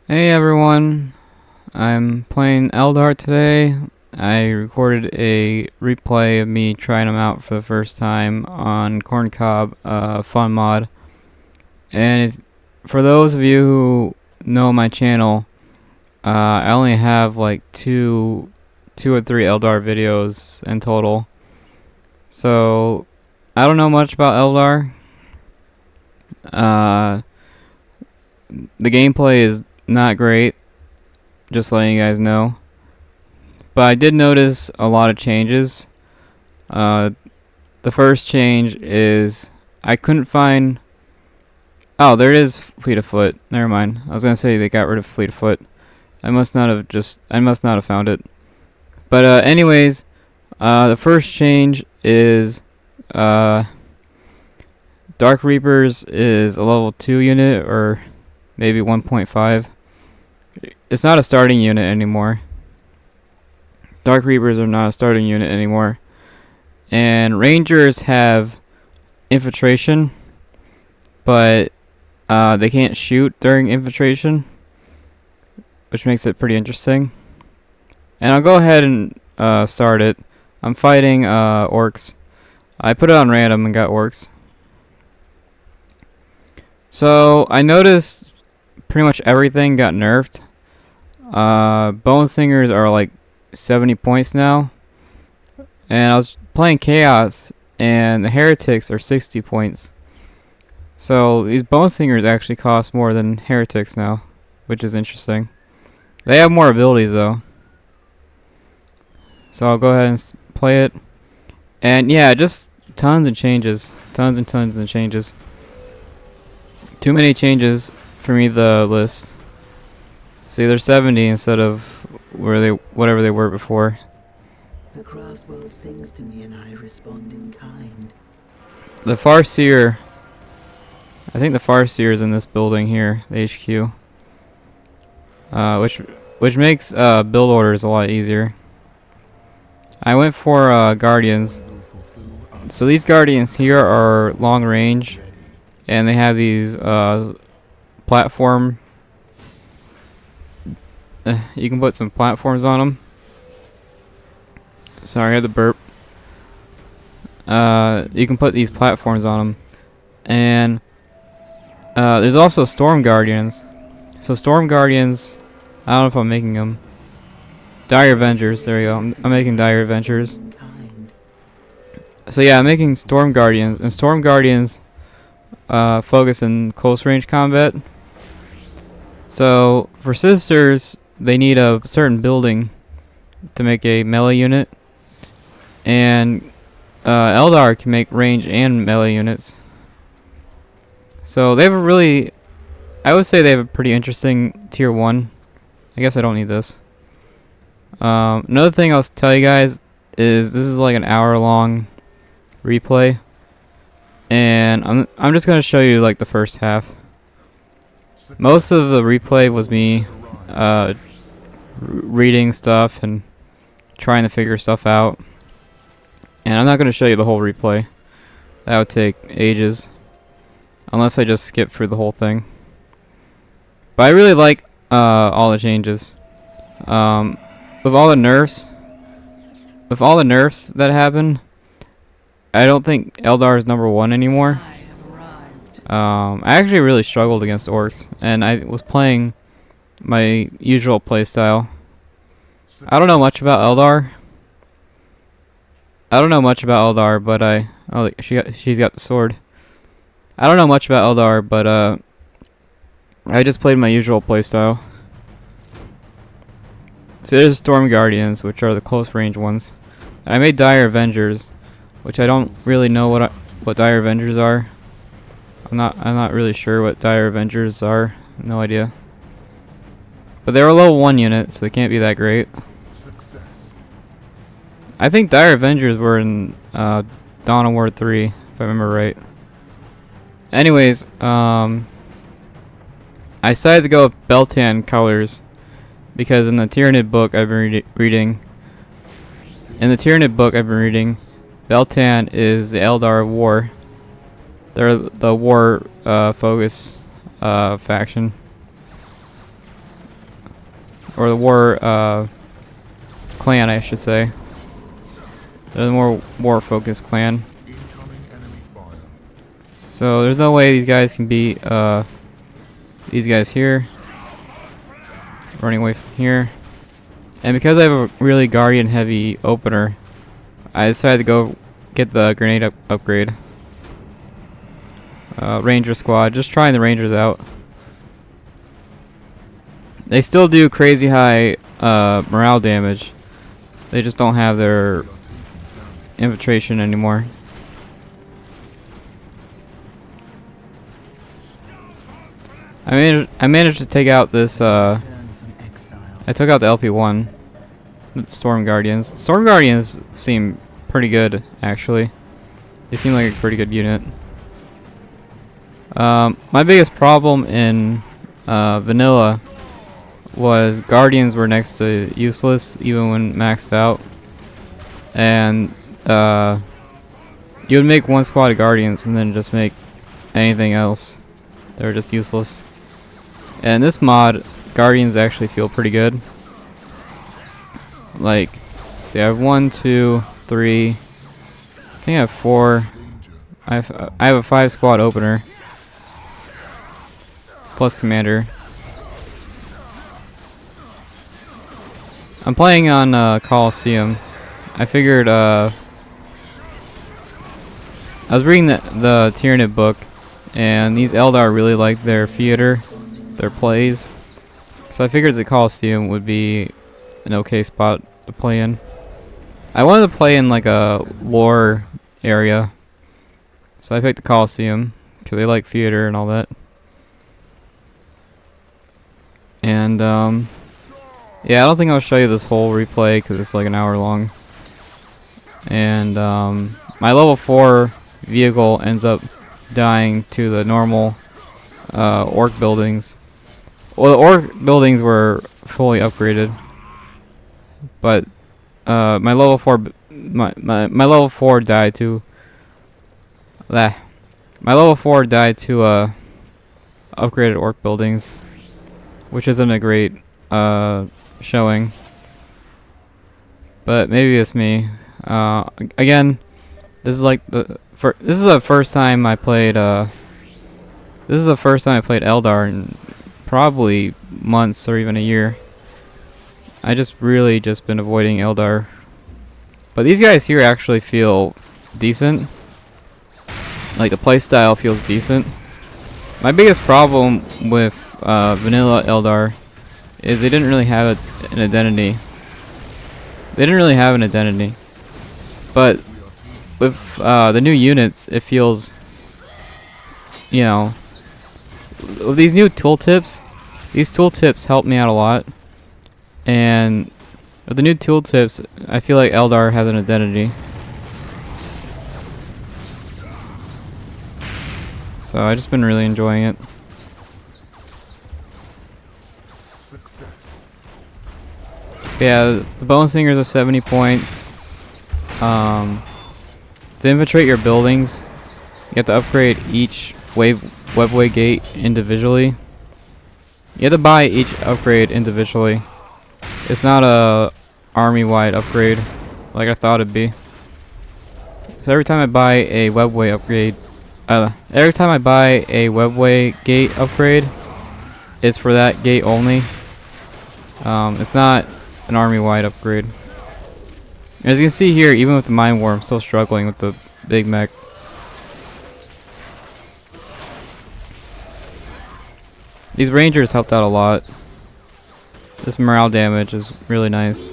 Hey everyone, I'm playing Eldar today. I recorded a replay of me trying them out for the first time on Corncob Fun mod. And for those of you who know my channel, I only have like two or three Eldar videos in total. So I don't know much about Eldar. The gameplay is not great, just letting you guys know. But I did notice a lot of changes. The first change is I couldn't find... Oh, there it is, Fleet of Foot. Never mind. I was gonna say they got rid of Fleet of Foot. I must not have found it. But anyways, the first change is Dark Reapers is a level 2 unit, or maybe 1.5. It's not a starting unit anymore. Dark Reapers are not a starting unit anymore. And Rangers have infiltration, but they can't shoot during infiltration, which makes it pretty interesting. And I'll go ahead and start it. I'm fighting orcs. I put it on random and got orcs. So I noticed pretty much everything got nerfed. Bone Singers are like 70 points now. And I was playing Chaos, and the Heretics are 60 points. So these Bone Singers actually cost more than Heretics now, which is interesting. They have more abilities though. So I'll go ahead and play it. And yeah, just tons of changes. Tons and tons of changes. Too many changes for me to list. See, they're 70 instead of whatever they were before. The craft world sings to me and I respond in kind. The Farseer, I think the Farseer is in this building here, the HQ. Which makes build orders a lot easier. I went for Guardians. So these Guardians here are long range, and they have these platform. You can put some platforms on them. Sorry, I had the burp. You can put these platforms on them, and there's also Storm Guardians. So Storm Guardians, I don't know if I'm making them. Dire Avengers, there you go. I'm making Dire Avengers. So yeah, I'm making Storm Guardians, and Storm Guardians focus in close range combat. So for Sisters, they need a certain building to make a melee unit, and Eldar can make range and melee units. So they have a really, I would say they have a pretty interesting tier 1. I guess I don't need this. Another thing I'll tell you guys is this is like an hour-long replay, and I'm just gonna show you like the first half. Most of the replay was me reading stuff and trying to figure stuff out, and I'm not gonna show you the whole replay. That would take ages, unless I just skip through the whole thing. But I really like all the changes. With all the nerfs that happen, I don't think Eldar is number 1 anymore. I actually really struggled against orcs, and I was playing my usual playstyle. I don't know much about Eldar. But oh, she's got the sword. I don't know much about Eldar, but I just played my usual playstyle. So there's Storm Guardians, which are the close range ones. I made Dire Avengers, which I don't really know what Dire Avengers are. I'm not really sure what Dire Avengers are. No idea. But they're a level 1 unit, so they can't be that great. I think Dire Avengers were in Dawn of War 3, if I remember right. Anyways, I decided to go with Beltan colors, because in the Tyranid book I've been reading, Beltan is the Eldar of War. They're the war focus faction. or the war clan, I should say. They're the more war-focused clan. So there's no way these guys can beat these guys here. Running away from here. And because I have a really Guardian-heavy opener, I decided to go get the grenade upgrade. Ranger squad, just trying the Rangers out. They still do crazy high morale damage. They just don't have their infiltration anymore. I managed to take out this. I took out the LP1, the Storm Guardians. Storm Guardians seem pretty good, actually. They seem like a pretty good unit. My biggest problem in vanilla was Guardians were next to useless, even when maxed out. And you would make one squad of Guardians and then just make anything else. They were just useless. And this mod, Guardians actually feel pretty good. Like, let's see, I have 1, 2, 3. I think I have 4. I have a 5 squad opener plus commander. I'm playing on Coliseum. I figured I was reading the Tyranid book, and these Eldar really like their theater, their plays. So I figured the Coliseum would be an okay spot to play in. I wanted to play in like a war area, so I picked the Coliseum because they like theater and all that. And yeah, I don't think I'll show you this whole replay because it's like an hour long. And my level 4 vehicle ends up dying to the normal orc buildings. Well, the orc buildings were fully upgraded, but my level 4 died to upgraded orc buildings, which isn't a great showing. But maybe it's me. Again, this is like this is the first time I played Eldar in probably months or even a year. I just really been avoiding Eldar. But these guys here actually feel decent. Like the playstyle feels decent. My biggest problem with vanilla Eldar is they didn't really have an identity. But with the new units, it feels, you know, with these new tooltips, these tooltips help me out a lot. And with the new tooltips, I feel like Eldar has an identity. So I've just been really enjoying it. Yeah, the bone singers are 70 points. To infiltrate your buildings, you have to upgrade each webway gate individually. You have to buy each upgrade individually. It's not a army-wide upgrade like I thought it'd be. So every time I buy a webway gate upgrade, it's for that gate only. It's not an army-wide upgrade. As you can see here, even with the Mine War, I'm still struggling with the big mech. These Rangers helped out a lot. This morale damage is really nice.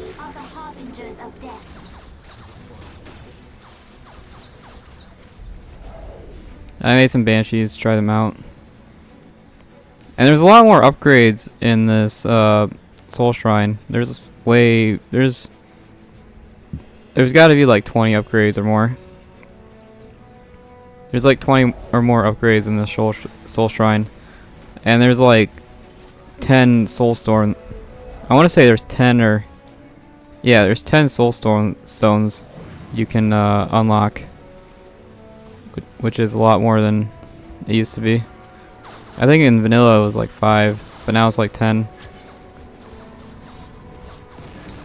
I made some Banshees, try them out. And there's a lot more upgrades in this Soul Shrine. There's got to be like 20 upgrades or more. There's like 20 or more upgrades in the Soul Shrine. And there's like 10 Soulstone. I want to say there's 10 or... Yeah, there's 10 Soulstone stones you can unlock. Which is a lot more than it used to be. I think in vanilla it was like 5, but now it's like 10.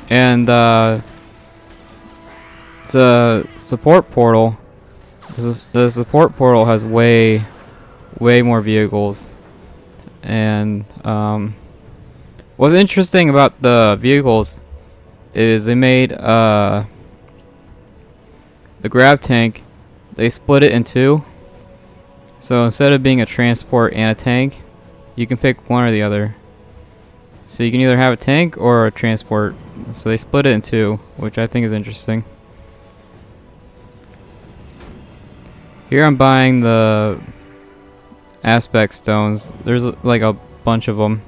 And the support portal. The support portal has way more vehicles. And what's interesting about the vehicles is they made the grab tank. They split it in two. So instead of being a transport and a tank, you can pick one or the other. So you can either have a tank or a transport. So they split it in two, which I think is interesting. Here I'm buying the aspect stones. There's like a bunch of them.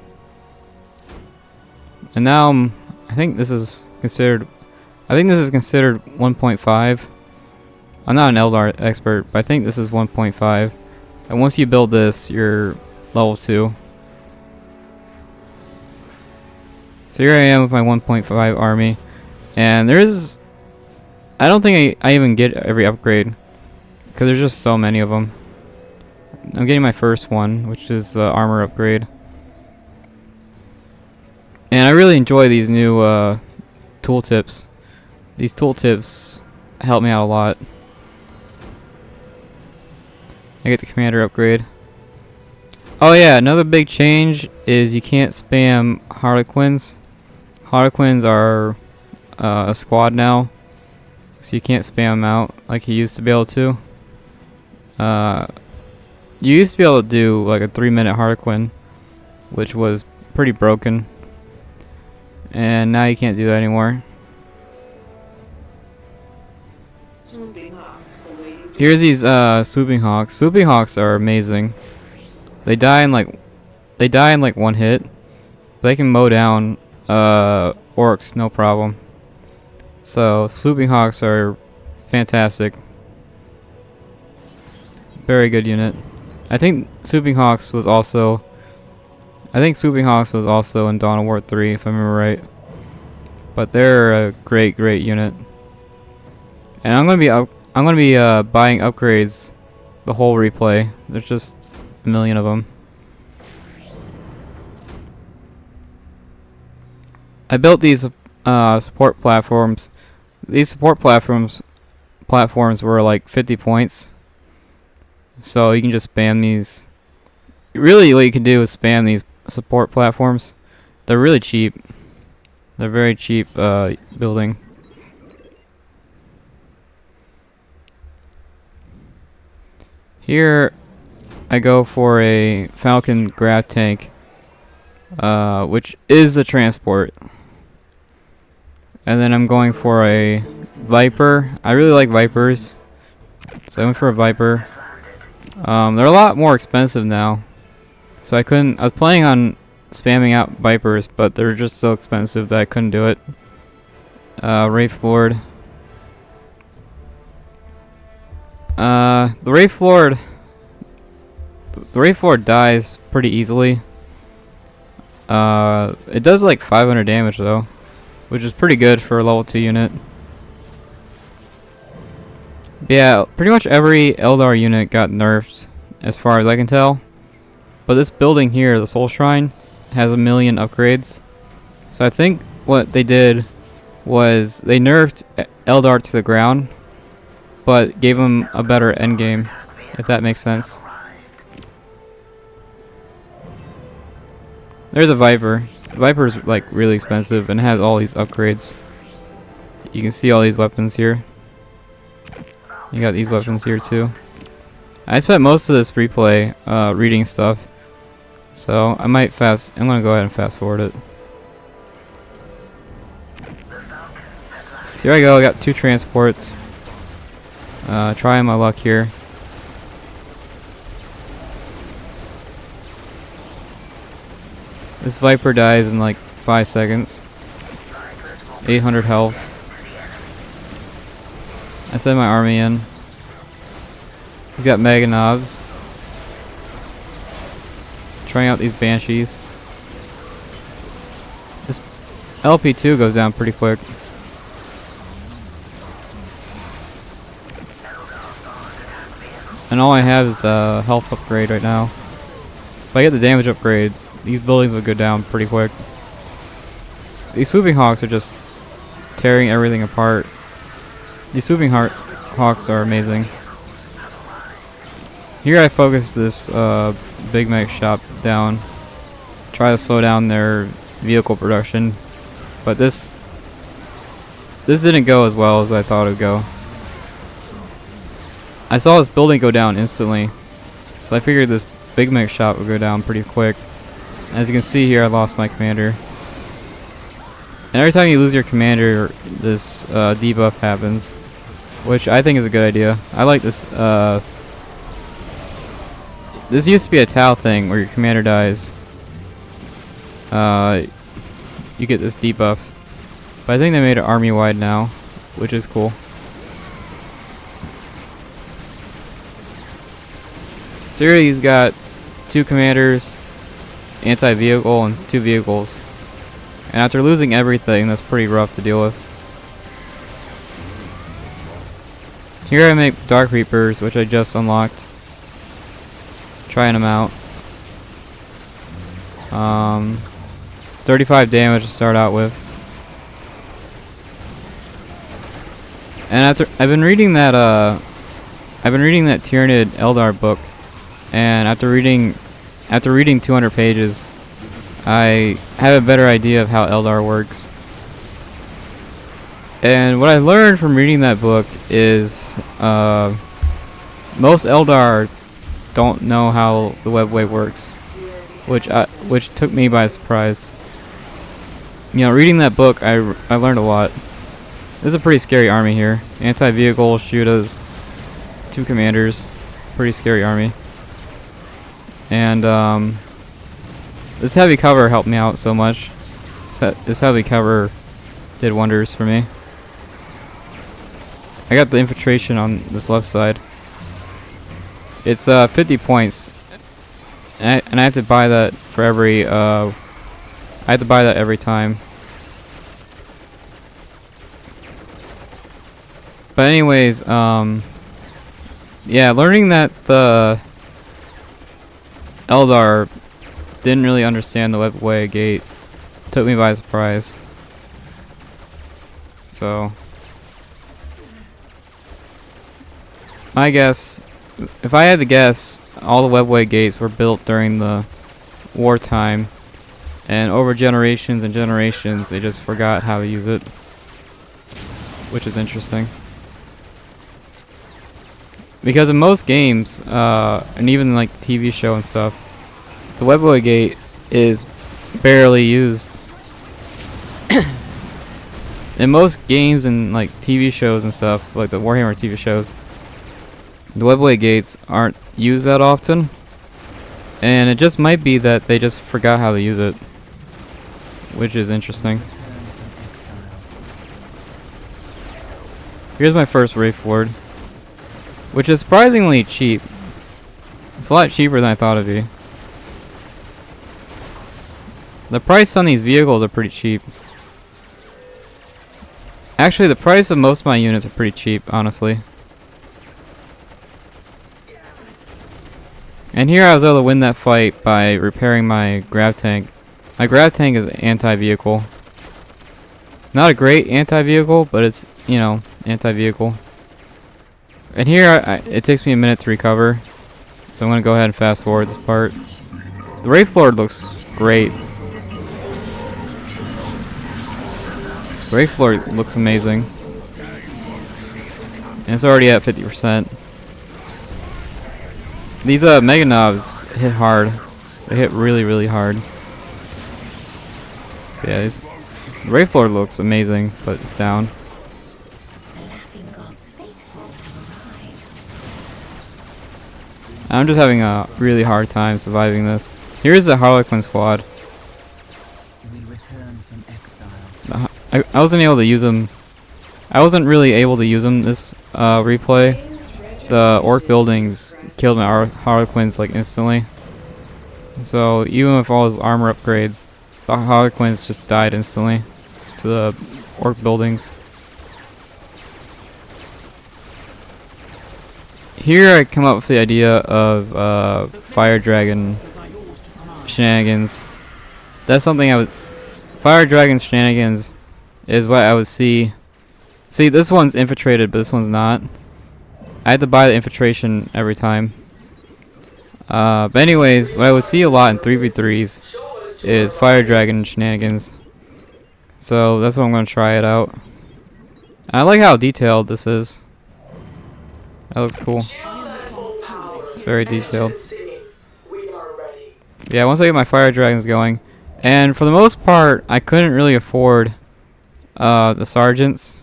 And now I think this is considered 1.5. I'm not an Eldar expert, but I think this is 1.5. And once you build this, you're level 2. So here I am with my 1.5 army. And I don't think I even get every upgrade, because there's just so many of them. I'm getting my first one, which is the armor upgrade. And I really enjoy these new tooltips. These tooltips help me out a lot. I get the commander upgrade. Oh yeah, another big change is you can't spam Harlequins. Harlequins are a squad now, so you can't spam them out like you used to be able to. You used to be able to do like a 3-minute Harlequin, which was pretty broken. And now you can't do that anymore. Here's these swooping hawks. Swooping hawks are amazing. They die in like one hit. They can mow down orcs no problem. So swooping hawks are fantastic. Very good unit. I think swooping hawks was also in Dawn of War 3 if I remember right. But they're a great unit. And I'm gonna be buying upgrades the whole replay. There's just a million of them. I built these support platforms. These support platforms were like 50 points. So you can just spam these. Really, what you can do is spam these support platforms. They're really cheap. They're very cheap building. Here I go for a Falcon grab tank, which is a transport. And then I'm going for a Viper. I really like Vipers, so I went for a Viper. They're a lot more expensive now, so I was planning on spamming out Vipers, but they're just so expensive that I couldn't do it. Wraith Lord. The Wraith Lord dies pretty easily. It does like 500 damage though, which is pretty good for a level 2 unit. Yeah, pretty much every Eldar unit got nerfed as far as I can tell. But this building here, the Soul Shrine, has 1 million upgrades. So I think what they did was they nerfed Eldar to the ground, but gave him a better endgame, if that makes sense. There's a Viper. The Viper's like really expensive and has all these upgrades. You can see all these weapons here. You got these weapons here too. I spent most of this replay reading stuff, so I'm gonna go ahead and fast forward it. So here I go. I got 2 transports. Trying my luck here. This Viper dies in like 5 seconds. 800 health. I send my army in. He's got Mega Knobs. Trying out these Banshees. This LP2 goes down pretty quick. And all I have is a health upgrade right now. If I get the damage upgrade, these buildings would go down pretty quick. These swooping hawks are just tearing everything apart. These swooping hawks are amazing. Here I focus this Big Mac shop down, try to slow down their vehicle production, but this didn't go as well as I thought it would go. I saw this building go down instantly, so I figured this Big Mac shop would go down pretty quick. As you can see here, I lost my commander. And every time you lose your commander, this debuff happens, which I think is a good idea. I like this. This used to be a Tau thing where your commander dies. You get this debuff. But I think they made it army-wide now, which is cool. So here he's got 2 commanders, anti-vehicle, and 2 vehicles. And after losing everything, that's pretty rough to deal with. Here I make Dark Reapers, which I just unlocked. Trying them out. 35 damage to start out with. And after I've been reading that Tyranid Eldar book, and after reading 200 pages, I have a better idea of how Eldar works. And what I learned from reading that book is most Eldar don't know how the webway works, which took me by surprise. You know, reading that book, I learned a lot. This is a pretty scary army here. Anti-vehicle, Shootas, 2 commanders, pretty scary army. And this heavy cover helped me out so much. This heavy cover did wonders for me. I got the infiltration on this left side. It's 50 points, and I have to buy that for every. I have to buy that every time. But anyways, yeah, learning that the Eldar didn't really understand the webway gate took me by surprise. So, my guess, if I had to guess, all the webway gates were built during the wartime, and over generations and generations, they just forgot how to use it, which is interesting. Because in most games, and even like the TV show and stuff, the webway gate is barely used. In most games and like TV shows and stuff, like the Warhammer TV shows, the webway gates aren't used that often, and it just might be that they just forgot how to use it, which is interesting. Here's my first Wraith Lord, which is surprisingly cheap. It's a lot cheaper than I thought it'd be. The price on these vehicles are pretty cheap. Actually, the price of most of my units are pretty cheap, honestly. And here I was able to win that fight by repairing my grav tank. My grav tank is anti-vehicle. Not a great anti-vehicle, but it's, you know, anti-vehicle. And here it takes me a minute to recover, so I'm going to go ahead and fast forward this part. The Wraith Lord looks great. Wraith Lord looks amazing. And it's already at 50%. These Mega Knobs hit hard. They hit really, really hard. Yeah, the Wraith Lord looks amazing, but it's down. I'm just having a really hard time surviving this. Here's the Harlequin squad. We return from exile. I wasn't able to use them. I wasn't really able to use them this replay. The orc buildings killed my Harlequins like instantly. So even with all his armor upgrades, the Harlequins just died instantly to the orc buildings. Here I come up with the idea of Fire Dragon shenanigans. That's something Fire Dragon shenanigans is what I would see. See, this one's infiltrated, but this one's not. I had to buy the infiltration every time. But anyways, what I would see a lot in 3v3s is fire dragon shenanigans. So that's what I'm gonna try it out. I like how detailed this is. That looks cool. It's very detailed. Yeah, once I get my fire dragons going, and for the most part, I couldn't really afford the sergeants,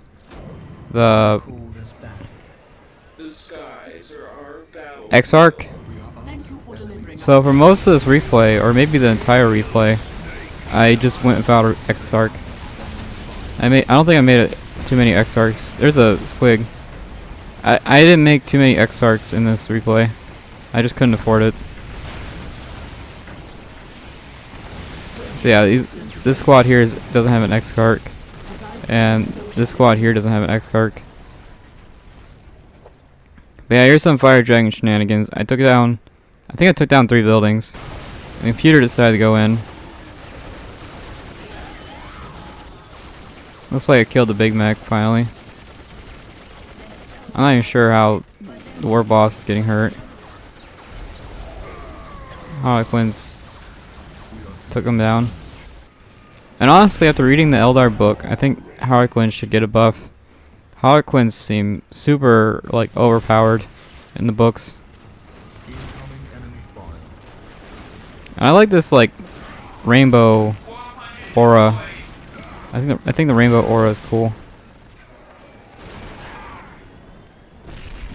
the Exarch. So for most of this replay, or maybe the entire replay, I just went without Exarch. I don't think I made it too many Exarchs. There's a squig. I didn't make too many Exarchs in this replay. I just couldn't afford it. So yeah, this squad here doesn't have an Exarch, and this squad here doesn't have an Exarch. But yeah, here's some fire dragon shenanigans. I think I took down 3 buildings. The computer decided to go in. Looks like I killed the Big Mac finally. I'm not even sure how the war boss is getting hurt. Harlequins took him down. And honestly, after reading the Eldar book, I think Harlequins should get a buff. Harlequins seem super like overpowered in the books. And I like this like rainbow aura. I think the rainbow aura is cool.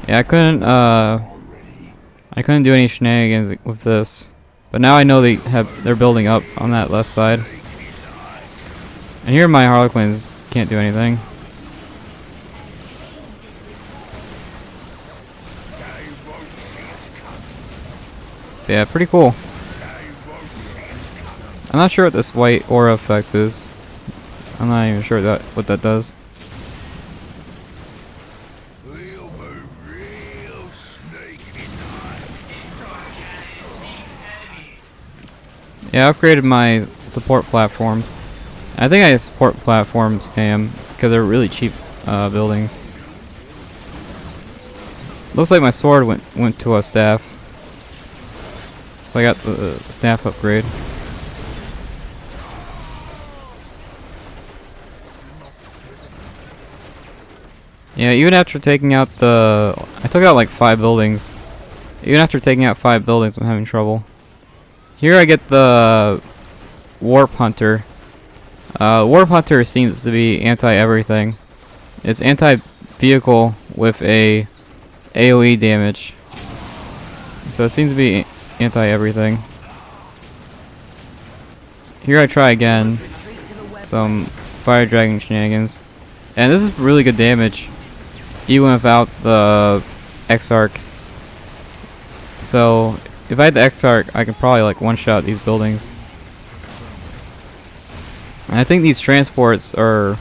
Yeah, I couldn't do any shenanigans with this, but now I know they're building up on that left side. And here my Harlequins can't do anything. Yeah, pretty cool. I'm not sure what this white aura effect is. I'm not even sure what that does. Yeah, I upgraded my support platforms. I think I support platforms spam because they're really cheap buildings. Looks like my sword went to a staff, so I got the staff upgrade. Yeah, even after taking out I took out like 5 buildings. Even after taking out 5 buildings, I'm having trouble. Here I get the Warp Hunter. Warp Hunter seems to be anti-everything. It's anti-vehicle with a AoE damage. So it seems to be anti-everything. Here I try again. Some fire dragon shenanigans. And this is really good damage, even without the Exarch. So if I had the Exarch, I could probably like one-shot these buildings. And I think these transports are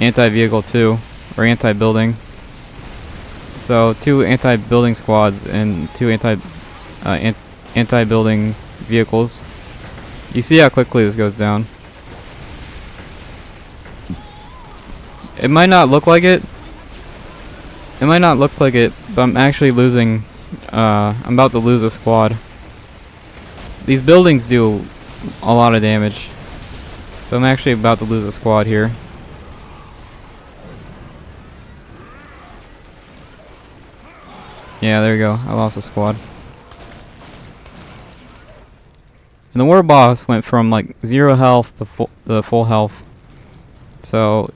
anti-vehicle too, or anti-building. So 2 anti-building squads and 2 anti-building vehicles. You see how quickly this goes down. It might not look like it. It might not look like it, but I'm actually losing. I'm about to lose a squad. These buildings do a lot of damage, so I'm actually about to lose a squad here. Yeah, there you go. I lost a squad. And the war boss went from like 0 health to full health. So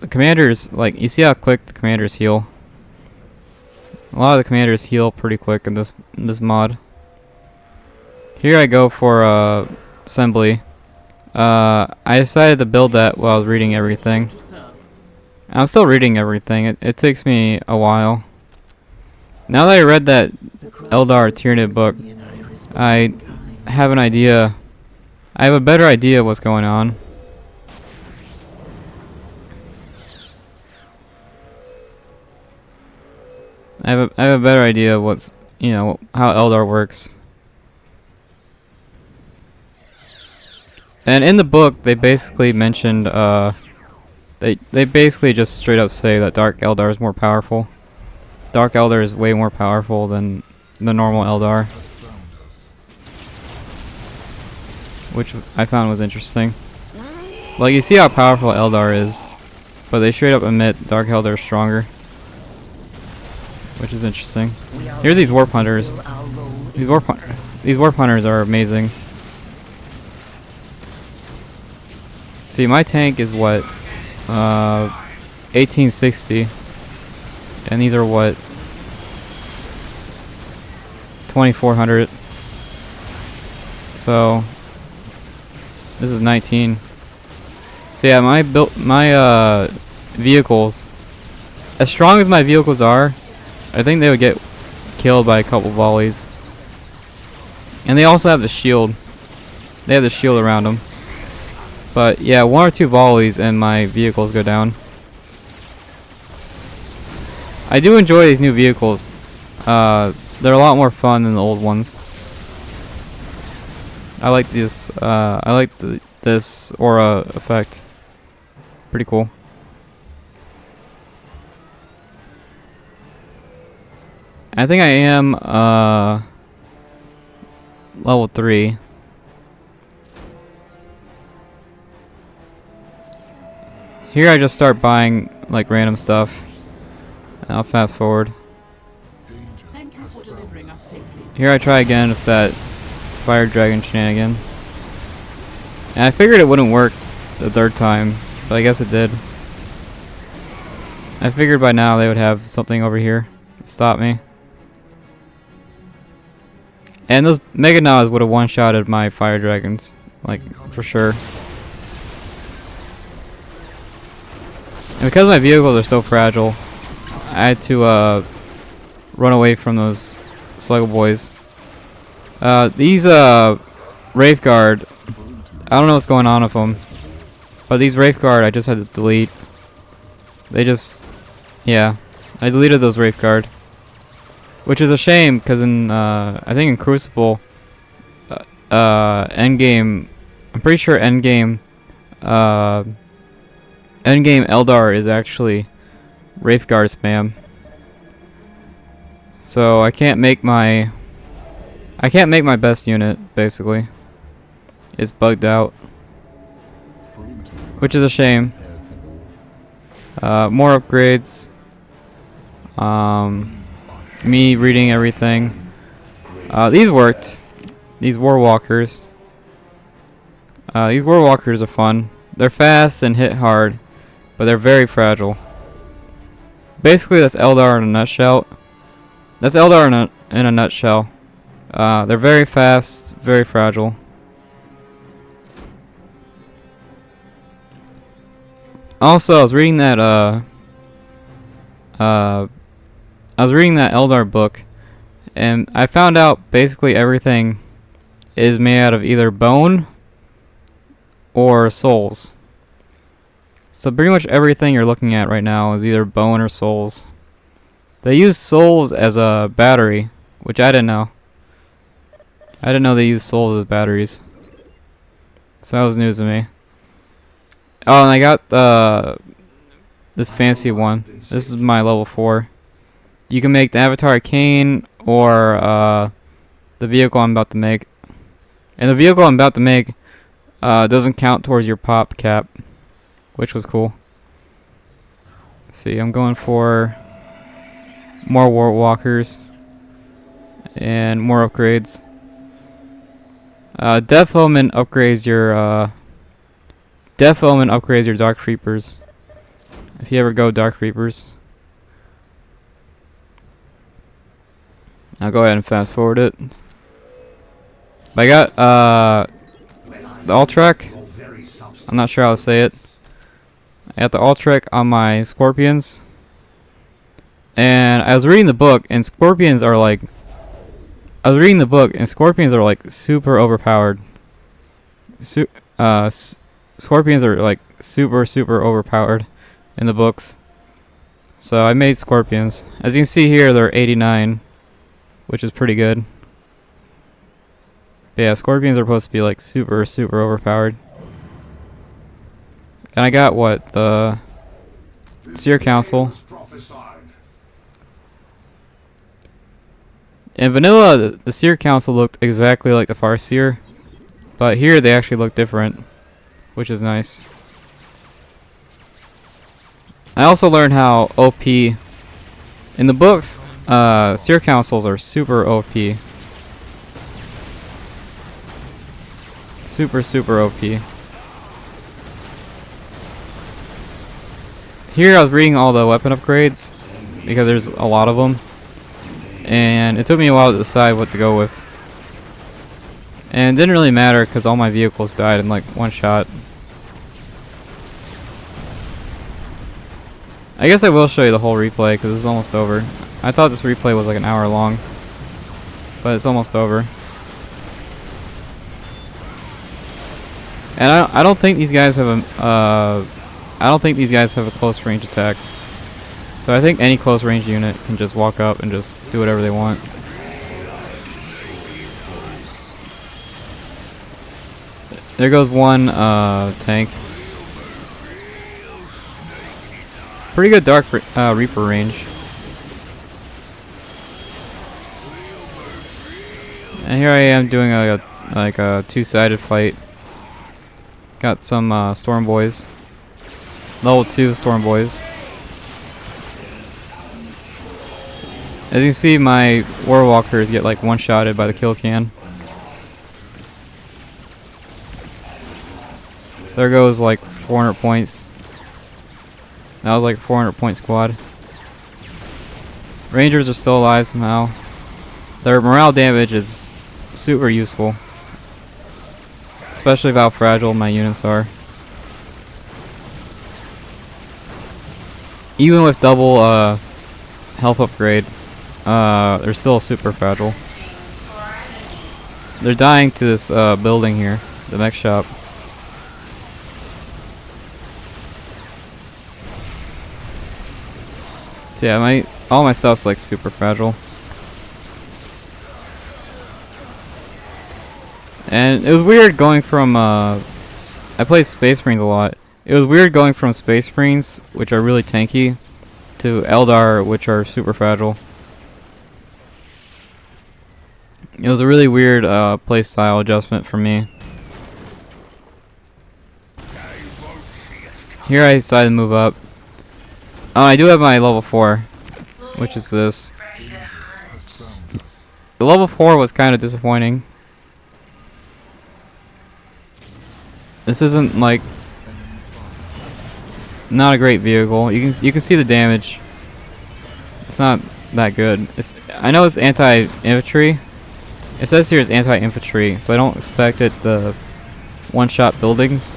the commanders, like, you see how quick the commanders heal. A lot of the commanders heal pretty quick in this mod. Here I go for assembly. I decided to build that while I was reading everything. I'm still reading everything. It takes me a while. Now that I read that Eldar Tyranid book, I have an idea. I have a better idea of what's going on. I have a better idea of what's, how Eldar works. And in the book, they basically mentioned They basically just straight up say that Dark Eldar is more powerful. Dark Eldar is way more powerful than the normal Eldar, which I found was interesting. Like, you see how powerful Eldar is, but they straight up admit Dark Eldar is stronger, which is interesting. Here's these Warp Hunters. These Warp Hunters are amazing. See, my tank is what, 1860, and these are what, 2400. So this is 19. So yeah, my vehicles, as strong as my vehicles are, I think they would get killed by a couple volleys. And they also have the shield. They have the shield around them. But yeah, 1 or 2 volleys and my vehicles go down. I do enjoy these new vehicles. They're a lot more fun than the old ones. I like this. I like this aura effect. Pretty cool. I think I am level 3. Here I just start buying like random stuff. And I'll fast forward. Here I try again with that fire dragon shenanigan. And I figured it wouldn't work the 3rd time, but I guess it did. I figured by now they would have something over here to stop me. And those Mega Nas would have one-shotted my fire dragons, like, for sure. And because my vehicles are so fragile, I had to run away from those Sluggo boys. These Wraith Guard, I don't know what's going on with them, but these Wraith Guard I just had to delete. They just, yeah, I deleted those Wraith Guard, which is a shame because in I think in Crucible, endgame, I'm pretty sure endgame Eldar is actually Wraith Guard spam. So I can't make my best unit, basically. It's bugged out, which is a shame. More upgrades. Me reading everything. These worked. These Warwalkers. These Warwalkers are fun. They're fast and hit hard, but they're very fragile. Basically, that's Eldar in a nutshell. That's Eldar in a nutshell. They're very fast, very fragile. Also, I was reading that Eldar book, and I found out basically everything is made out of either bone or souls. So pretty much everything you're looking at right now is either bone or souls. They use souls as a battery, which I didn't know. I didn't know they use souls as batteries. So that was news to me. Oh, and I got this fancy one. This is my level 4. You can make the Avatar Arcane or the vehicle I'm about to make. And the vehicle I'm about to make doesn't count towards your pop cap, which was cool. Let's see, I'm going for more Warwalkers and more upgrades. Death Element upgrades your Dark Creepers. If you ever go Dark Creepers. I'll go ahead and fast forward it. But I got the Ultrek. I'm not sure how to say it. I got the Ultrek on my Scorpions. And I was reading the book, and Scorpions are like super overpowered. Scorpions are like super overpowered in the books. So I made Scorpions. As you can see here, they're 89, which is pretty good. But yeah, Scorpions are supposed to be like super overpowered. And I got what, the Seer Council. In vanilla, the Seer Council looked exactly like the Farseer, but here they actually look different, which is nice. I also learned how OP in the books. Seer Councils are super OP. Super OP. Here I was reading all the weapon upgrades because there's a lot of them, and it took me a while to decide what to go with. And it didn't really matter because all my vehicles died in like one shot. I guess I will show you the whole replay because it's almost over. I thought this replay was like an hour long, but it's almost over. And I don't think these guys have a close range attack. So I think any close range unit can just walk up and just do whatever they want. There goes one tank. Pretty good Dark Reaper range. And here I am doing a two-sided fight. Got some Storm Boys. Level 2 Storm Boys. As you can see, my Warwalkers get like one-shotted by the kill can. There goes like 400 points. That was like a 400 point squad. Rangers are still alive somehow. Their morale damage is super useful. Especially with how fragile my units are. Even with double health upgrade, they're still super fragile. They're dying to this building here, the mech shop. So yeah, all my stuff's like super fragile. And it was weird going from I play Space Marines a lot. It was weird going from Space Marines, which are really tanky, to Eldar, which are super fragile. It was a really weird playstyle adjustment for me. Here I decided to move up. Oh, I do have my level 4, which is this. The level 4 was kind of disappointing. This isn't like not a great vehicle. You can see the damage. It's not that good. I know it's anti-infantry. It says here it's anti-infantry, so I don't expect it the one-shot buildings.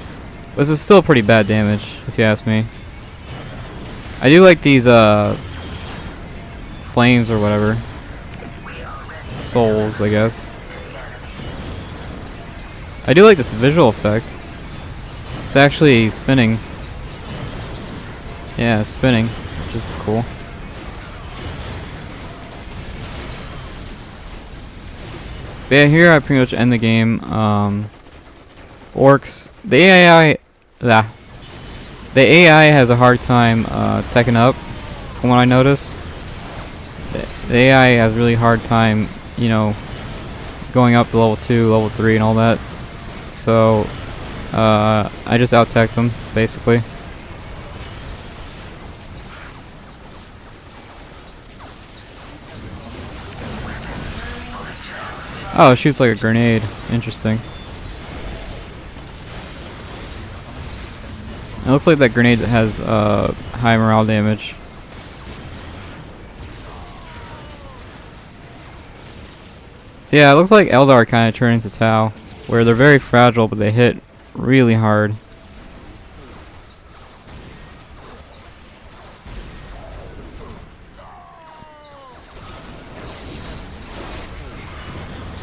But this is still pretty bad damage, if you ask me. I do like these flames or whatever. Souls, I guess. I do like this visual effect. It's actually spinning. Yeah, it's spinning, which is cool. But yeah, here I pretty much end the game. Orcs. The AI has a hard time teching up, from what I notice. The AI has really hard time, you know, going up to level 2, level 3, and all that. So I just out-teched them, basically. Oh, it shoots like a grenade. Interesting. It looks like that grenade has high morale damage. So yeah, it looks like Eldar kind of turned into Tau, where they're very fragile, but they hit really hard.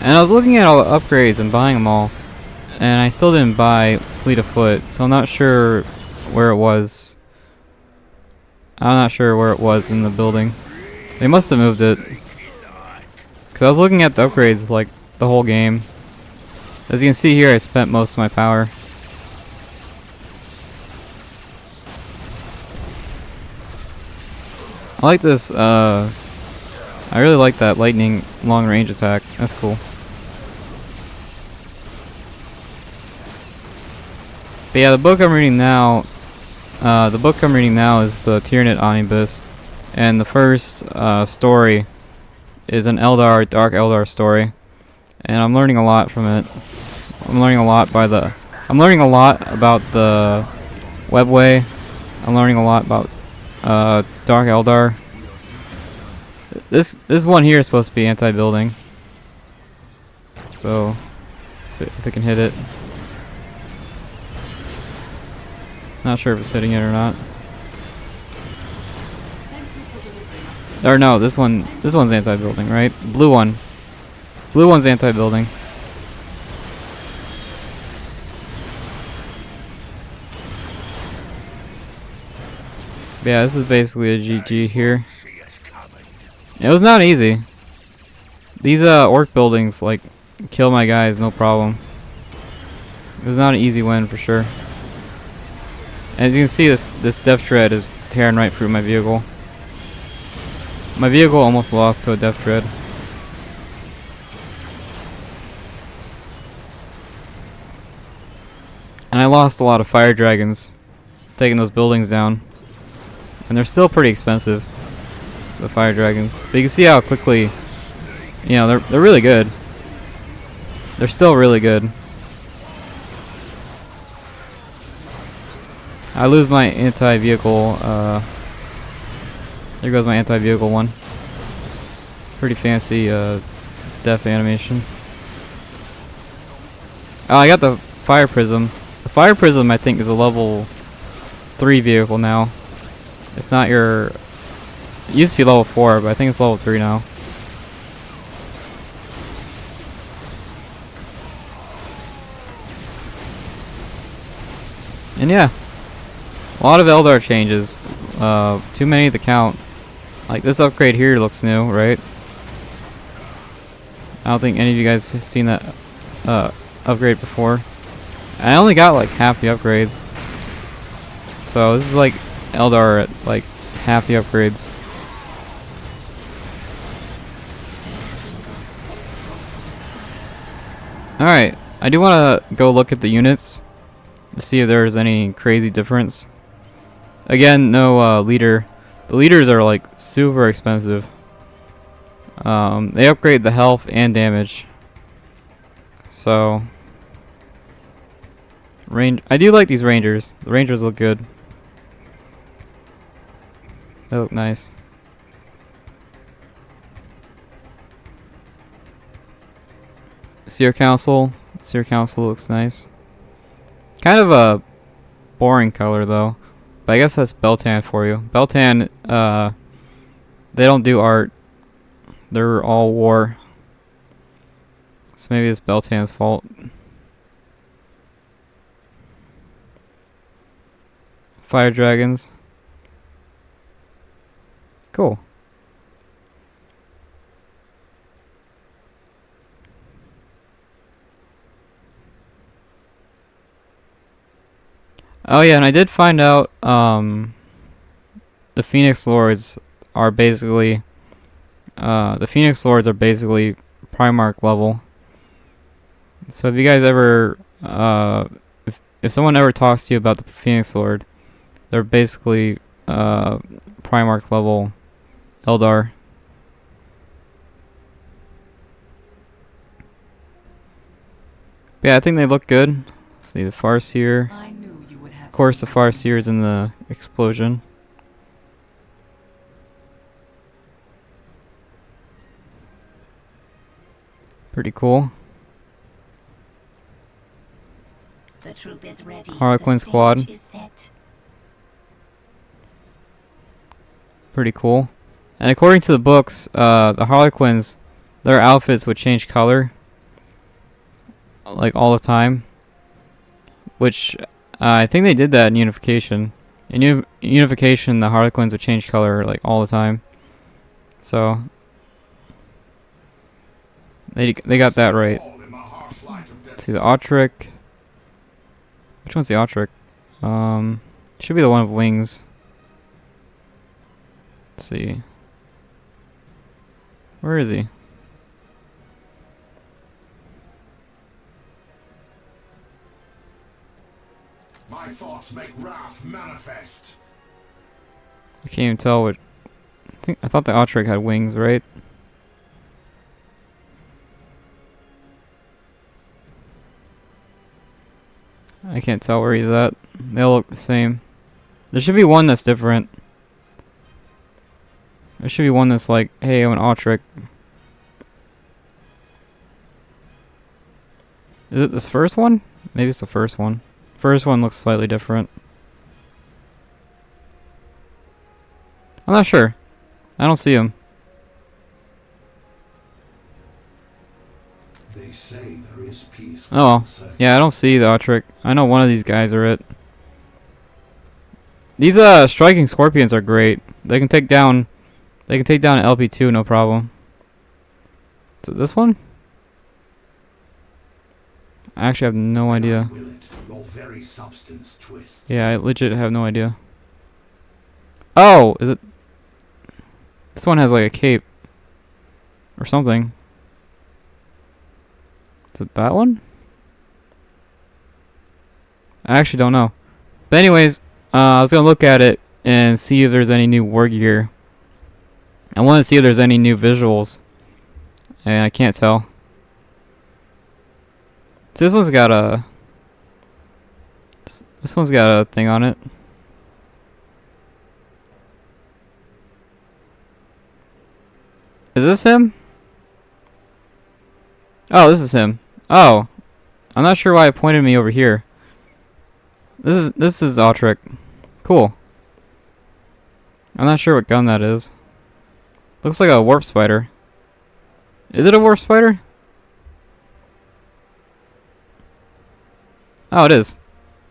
And I was looking at all the upgrades and buying them all, and I still didn't buy Fleet of Foot, so I'm not sure where it was. I'm not sure where it was in the building. They must have moved it. Because I was looking at the upgrades like the whole game. As you can see here, I spent most of my power. I like this, I really like that lightning long range attack. That's cool. But yeah, the book I'm reading now is Tyranid Omnibus, and the first story is an Eldar, Dark Eldar story, and I'm learning a lot from it. I'm learning a lot about the webway. I'm learning a lot about Dark Eldar. This one here is supposed to be anti-building, so if it can hit it. Not sure if it's hitting it or not. Or no, this one's anti-building, right? Blue one's anti-building. Yeah, this is basically a GG here. It was not easy. These orc buildings like kill my guys no problem. It was not an easy win for sure. As you can see, this death tread is tearing right through my vehicle. My vehicle almost lost to a death tread. And I lost a lot of fire dragons taking those buildings down. And they're still pretty expensive, the fire dragons. But you can see how quickly, you know, they're really good. They're still really good. I lose my anti-vehicle, there goes my anti-vehicle one. Pretty fancy death animation. Oh, I got the fire prism. The fire prism I think is a level 3 vehicle now. It's not your... It used to be level 4, but I think it's level 3 now. And yeah. A lot of Eldar changes. Too many to count. Like this upgrade here looks new, right? I don't think any of you guys have seen that upgrade before. I only got like half the upgrades. So this is like Eldar at like half the upgrades. Alright, I do want to go look at the units to see if there's any crazy difference. Again, no leader. The leaders are like super expensive. They upgrade the health and damage. So I do like these rangers. The rangers look good. They look nice. Seer Council. Seer Council looks nice. Kind of a boring color though. But I guess that's Beltan for you. Beltan, they don't do art. They're all war. So maybe it's Beltan's fault. Fire dragons. Cool. Oh yeah, and I did find out the Phoenix Lords are basically Primarch level. So if you guys ever if someone ever talks to you about the Phoenix Lord, they're basically Primarch level Eldar. Yeah, I think they look good. Let's see the Farseer. Of course, the Farseer is in the explosion. Pretty cool. The troop is ready. Harlequin squad. Pretty cool. And according to the books, the Harlequins, their outfits would change color, like all the time. Which I think they did that in Unification. In Unification, the Harlequins would change color like all the time. So they got that right. Let's see the Autric. Which one's the Autric? Should be the one with wings. Let's see. Where is he? My thoughts make wrath manifest. I can't even tell what. I thought the Autrek had wings, right? I can't tell where he's at. They all look the same. There should be one that's different. There should be one that's like, hey, I'm an Autrek. Is it this first one? Maybe it's the first one. First one looks slightly different. I'm not sure. I don't see him. They say there is peace. Oh, yeah, I don't see the Autrek. I know one of these guys are it. These striking scorpions are great. They can take down an LP2 no problem. Is it this one? I actually have no idea. Your very substance twists. Yeah, I legit have no idea. Oh, is it? This one has like a cape or something. Is it that one? I actually don't know. But anyways, I was gonna look at it and see if there's any new war gear. I want to see if there's any new visuals, and I can't tell. So this one's got a. This one's got a thing on it. Is this him? Oh, this is him. Oh, I'm not sure why it pointed me over here. This is Autrek. Cool. I'm not sure what gun that is. Looks like a warp spider. Is it a warp spider? Oh, it is.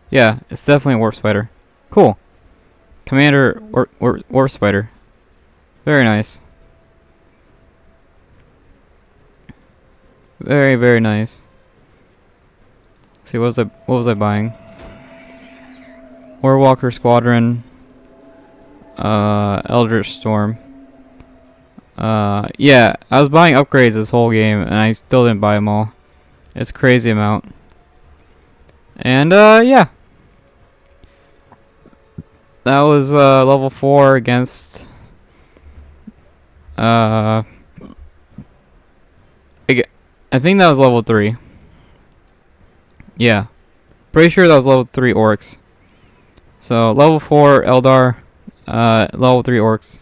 Yeah, it's definitely a warp spider. Cool. Commander warp spider. Very nice. Very, very nice. Let's see, what was I buying? Warwalker Squadron. Eldritch Storm. Yeah, I was buying upgrades this whole game, and I still didn't buy them all. It's a crazy amount. And, yeah. That was, level 4 against, I think that was level 3. Yeah. Pretty sure that was level 3 orcs. So, level 4 Eldar, level 3 orcs.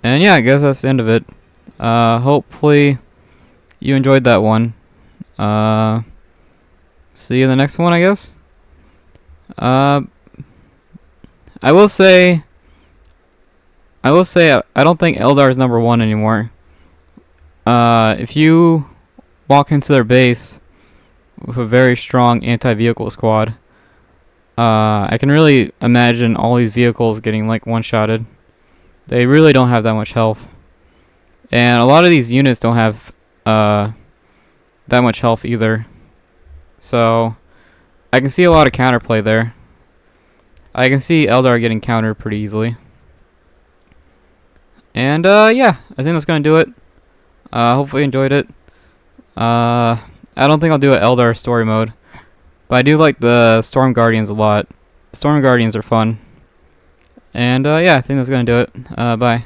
And yeah, I guess that's the end of it. Hopefully you enjoyed that one. See you in the next one, I guess. I will say I don't think Eldar is number 1 anymore. If you walk into their base with a very strong anti-vehicle squad, I can really imagine all these vehicles getting like one-shotted. They really don't have that much health. And a lot of these units don't have that much health either. So I can see a lot of counterplay there. I can see Eldar getting countered pretty easily. And yeah, I think that's gonna do it. Hopefully you enjoyed it. I don't think I'll do an Eldar story mode, but I do like the Storm Guardians a lot. Storm Guardians are fun. And yeah, I think that's gonna do it. Bye.